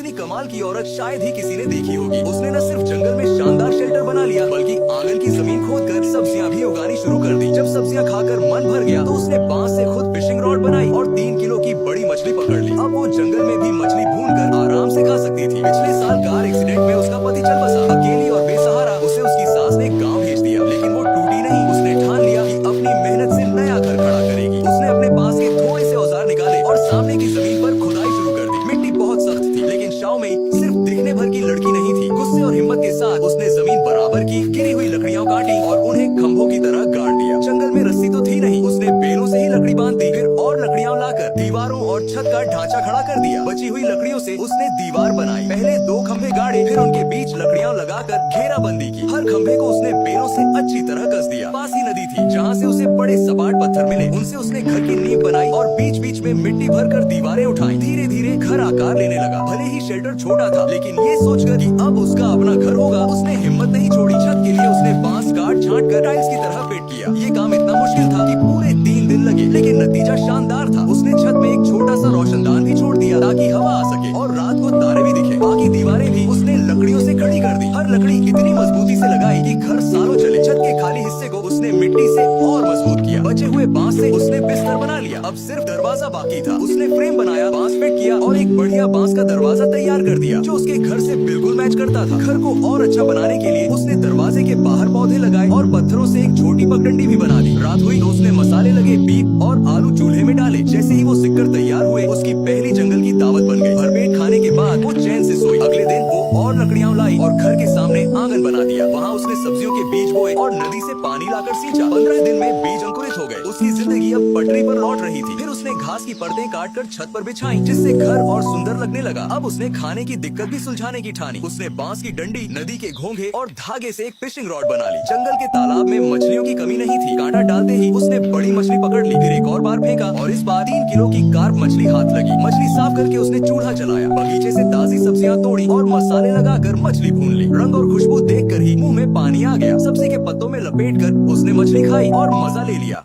इतनी कमाल की औरत शायद ही किसी ने देखी होगी। उसने न सिर्फ जंगल में शानदार शेल्टर बना लिया, बल्कि आंगन की जमीन खोदकर सब्जियां भी उगानी शुरू कर दी। जब सब्जियां खाकर मन भर गया तो उसने बांस से खुद फिशिंग रॉड बनाई और 3 किलो की बड़ी मछली पकड़ ली। अब वो जंगल में भी मछली भूनकर आराम से खा सकती थी। पिछले साल कार एक्सीडेंट में उसका पति चल बसा। अकेली और बेसहारा उसे उसकी सास ने गाँव भेज दिया, लेकिन वो टूटी नहीं। उसने ठान लिया कि अपनी मेहनत से नया घर खड़ा करेगी। उसने अपने पास के थोड़े से औजार निकाले और सामने की जमीन पर खुदाई शुरू कर दी। मिट्टी बहुत सख्त थी, लेकिन शाओमेई सिर्फ दिखने भर की लड़की नहीं थी। गुस्से और हिम्मत के साथ उसने जमीन बराबर की, गिरी हुई लकड़ियां काटी और उन्हें खंभों की तरह गाड़ दिया। जंगल में रस्सी तो थी नहीं, उसने बेलों से ही लकड़ी बांध दी, फिर और लकड़ियां लाकर दीवारों और छत का ढांचा खड़ा कर दिया। बची हुई लकड़ियों से उसने दीवार बनाई। पहले 2 खंभे गाड़े, फिर उनके बीच लकड़ियां लगाकर घेराबंदी की। हर खंभे को उसने बेलों से अच्छी तरह कस दिया। पास ही नदी थी, जहाँ से उसे बड़े सपाट पत्थर मिले। उनसे उसने घर की नींव बनाई और बीच बीच में मिट्टी भरकर दीवारें उठाई। धीरे धीरे घर आकार लेने लगा। भले ही शेल्टर छोटा था, लेकिन ये सोचकर कि अब उसका अपना घर होगा, उसने हिम्मत नहीं छोड़ी। छत के लिए उसने बांस काट छांट कर टाइल्स की तरह फिट किया। ये काम इतना मुश्किल था कि पूरे 3 दिन लगे, लेकिन नतीजा शानदार था। उसने छत में एक छोटा सा रोशनदान भी छोड़ दिया ताकि हवा आ सके और रात को तारे भी दिखे। बाकी दीवारें भी उसने लकड़ियों से खड़ी कर दी। हर लकड़ी इतनी मजबूती से लगाई कि घर सालों चले। छत के खाली हिस्से को उसने मिट्टी से और मजबूत किया। बचे हुए बांस से उसने बिस्तर बना लिया। अब सिर्फ दरवाजा बाकी था। उसने फ्रेम बनाया, बांस फिट किया और एक बढ़िया बांस का दरवाजा तैयार कर दिया, जो उसके घर से बिल्कुल मैच करता था। घर को और अच्छा बनाने के लिए उसने दरवाजे के बाहर पौधे लगाए और पत्थरों से एक छोटी पगडंडी भी बना दी। रात हुई तो उसने मसाले लगे बीफ और आलू चूल्हे में डाले। जैसे ही वो सिक्कर तैयार हुए, उसकी पहली जंगल की दावत बन गई। भरपेट खाने के बाद वो चैन से सोई। अगले दिन वो और लकड़ियां लाई और घर के सामने आंगन बना दिया। वहाँ उसने सब्जियों के बीज बोए और नदी से पानी लाकर सींचा। 15 दिन में बीज अंकुरित हो गए। उसकी जिंदगी अब पटरी पर लौट रही थी। फिर उसने घास की परतें काटकर छत पर बिछाई, जिससे घर और सुंदर लगने लगा। अब उसने खाने की दिक्कत भी सुलझाने की ठानी। उसने बांस की डंडी, नदी के घोंघे और धागे से एक फिशिंग रॉड बना ली। जंगल के तालाब में मछलियों की कमी नहीं थी। कांटा डालते ही उसने बड़ी मछली पकड़ ली, फिर एक और बार फेंका और इस बार 3 किलो की कार्प मछली हाथ लगी। मछली साफ करके उसने चूल्हा जलाया, बगीचे से ताजी सब्जियां तोड़ी और मसाले लगाकर मछली भून ली। रंग और खुशबू देखकर ही मुंह में पानी आ गया। सब्जी के पत्तों में लपेटकर उसने मछली खाई और मजा ले लिया।